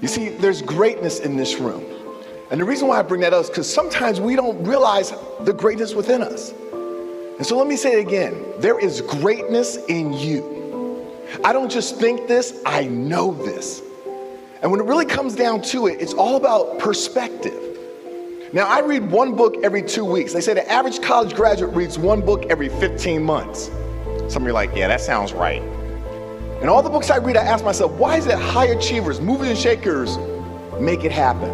You see, there's greatness in this room. And the reason why I bring that up is because sometimes we don't realize the greatness within us. And so let me say it again. There is greatness in you. I don't just think this, I know this. And when it really comes down to it, it's all about perspective. Now, I read one book every 2 weeks. They say the average college graduate reads one book every 15 months. Some of you are like, yeah, that sounds right. And all the books I read, I ask myself, why is it high achievers, movers and shakers make it happen?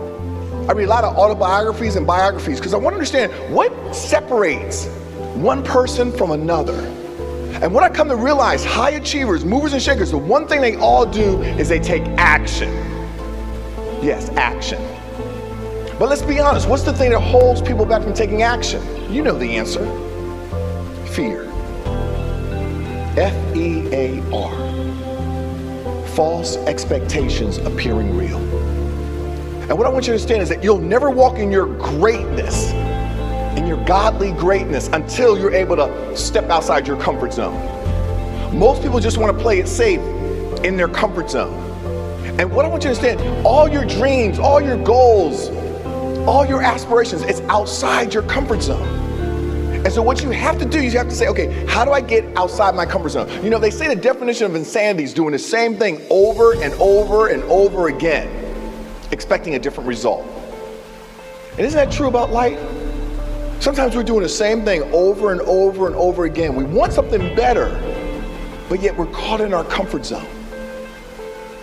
I read a lot of autobiographies and biographies because I want to understand what separates one person from another. And what I come to realize, high achievers, movers and shakers, the one thing they all do is they take action. Yes, action. But let's be honest, what's the thing that holds people back from taking action? You know the answer. Fear. F-E-A-R. False expectations appearing real. And what I want you to understand is that you'll never walk in your greatness, in your godly greatness, until you're able to step outside your comfort zone. Most people just want to play it safe in their comfort zone. And what I want you to understand, all your dreams, all your goals, all your aspirations, it's outside your comfort zone. And so what you have to do is you have to say, okay, how do I get outside my comfort zone? You know, they say the definition of insanity is doing the same thing over and over and over again, expecting a different result. And isn't that true about life? Sometimes we're doing the same thing over and over and over again. We want something better, but yet we're caught in our comfort zone.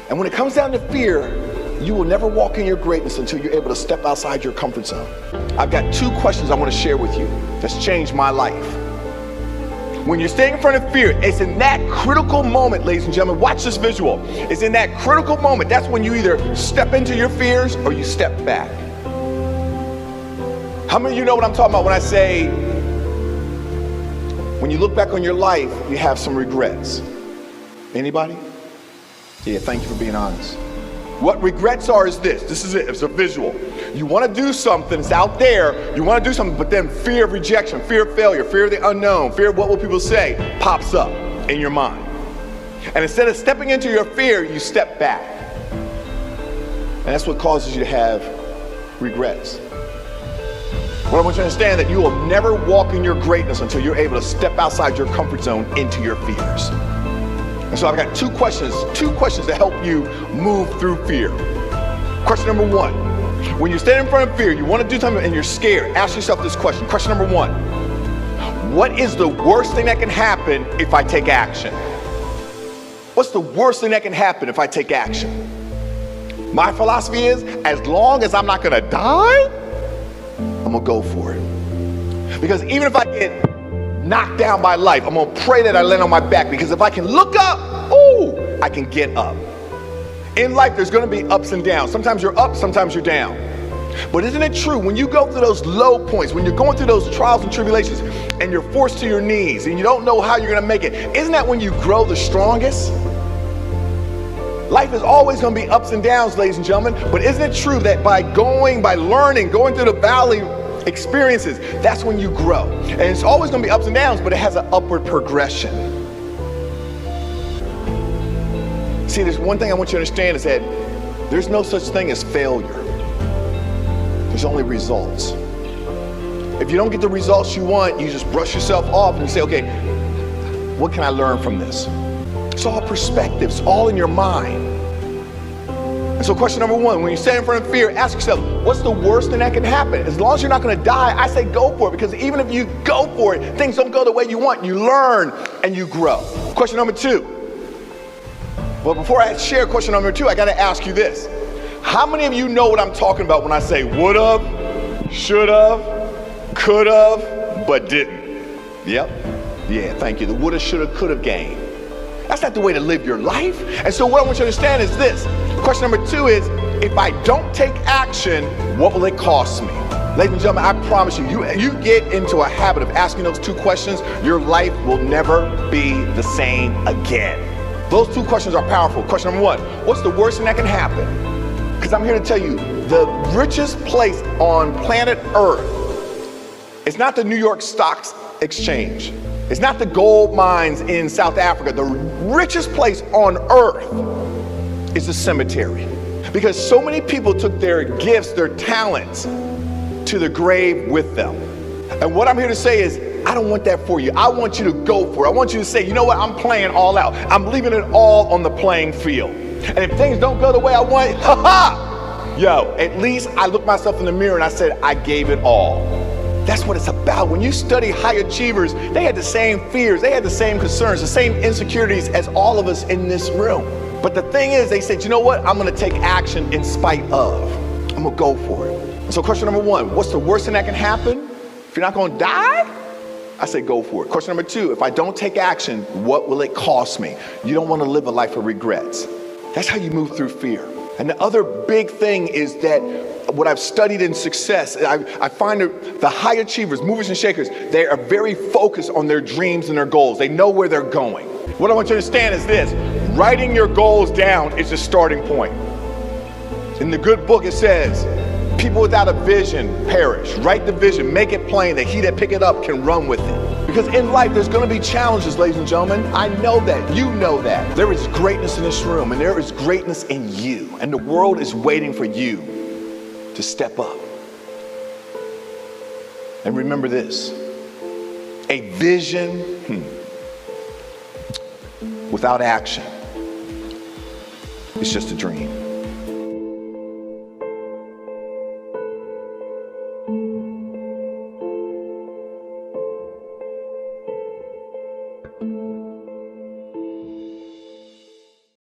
And when it comes down to fear, you will never walk in your greatness until you're able to step outside your comfort zone. I've got 2 questions I want to share with you that's changed my life. When you're standing in front of fear, it's in that critical moment, ladies and gentlemen, watch this visual. It's in that critical moment. That's when you either step into your fears or you step back. How many of you know what I'm talking about when I say, when you look back on your life, you have some regrets? Anybody? Yeah, thank you for being honest. What regrets are is this. This is it. It's a visual. You want to do something. It's out there. You want to do something, but then fear of rejection, fear of failure, fear of the unknown, fear of what will people say pops up in your mind. And instead of stepping into your fear, you step back. And that's what causes you to have regrets. What I want you to understand that you will never walk in your greatness until you're able to step outside your comfort zone into your fears. And so I've got 2 questions to help you move through fear. Question number 1, when you're standing in front of fear, you want to do something and you're scared, ask yourself this question. Question number 1, what is the worst thing that can happen if I take action? What's the worst thing that can happen if I take action? My philosophy is, as long as I'm not going to die, I'm going to go for it. Because even if I get knocked down by life, I'm gonna pray that I land on my back, because if I can look up, I can get up. In life, there's gonna be ups and downs. Sometimes you're up, sometimes you're down. But isn't it true, when you go through those low points, when you're going through those trials and tribulations, and you're forced to your knees, and you don't know how you're gonna make it, isn't that when you grow the strongest? Life is always gonna be ups and downs, ladies and gentlemen, but isn't it true that by learning, going through the valley experiences, that's when you grow. And it's always going to be ups and downs, but it has an upward progression. See, there's one thing I want you to understand is that there's no such thing as failure. There's only results. If you don't get the results you want, you just brush yourself off and you say, okay, what can I learn from this? It's all perspectives, all in your mind. And so question number 1, when you stand in front of fear, ask yourself, what's the worst thing that can happen? As long as you're not going to die, I say go for it, because even if you go for it, things don't go the way you want. You learn and you grow. Question number 2. Well, before I share question number 2, I got to ask you this. How many of you know what I'm talking about when I say would've, should've, could've, but didn't? Yep. Yeah, thank you. The woulda, shoulda, coulda game. That's not the way to live your life. And so what I want you to understand is this. Question number 2 is, if I don't take action, what will it cost me? Ladies and gentlemen, I promise you, you get into a habit of asking those 2 questions, your life will never be the same again. Those 2 questions are powerful. Question number 1, what's the worst thing that can happen? Because I'm here to tell you, the richest place on planet Earth, it's not the New York Stock Exchange. It's not the gold mines in South Africa. The richest place on earth is the cemetery. Because so many people took their gifts, their talents, to the grave with them. And what I'm here to say is, I don't want that for you. I want you to go for it. I want you to say, you know what, I'm playing all out. I'm leaving it all on the playing field. And if things don't go the way I want, yo, at least I looked myself in the mirror and I said, I gave it all. That's what it's about. When you study high achievers, they had the same fears, they had the same concerns, the same insecurities as all of us in this room. But the thing is, they said, you know what, I'm gonna take action in spite of. I'm gonna go for it. And so question number one, what's the worst thing that can happen? If you're not gonna die, I say go for it. Question number two, if I don't take action, what will it cost me? You don't wanna live a life of regrets. That's how you move through fear. And the other big thing is that what I've studied in success, I find the high achievers, movers and shakers, they are very focused on their dreams and their goals. They know where they're going. What I want you to understand is this, writing your goals down is the starting point. In the good book it says, people without a vision perish. Write the vision, make it plain that he that pick it up can run with it. Because in life, there's gonna be challenges, ladies and gentlemen. I know that, you know that. There is greatness in this room and there is greatness in you. And the world is waiting for you to step up. And remember this, a vision without action is just a dream.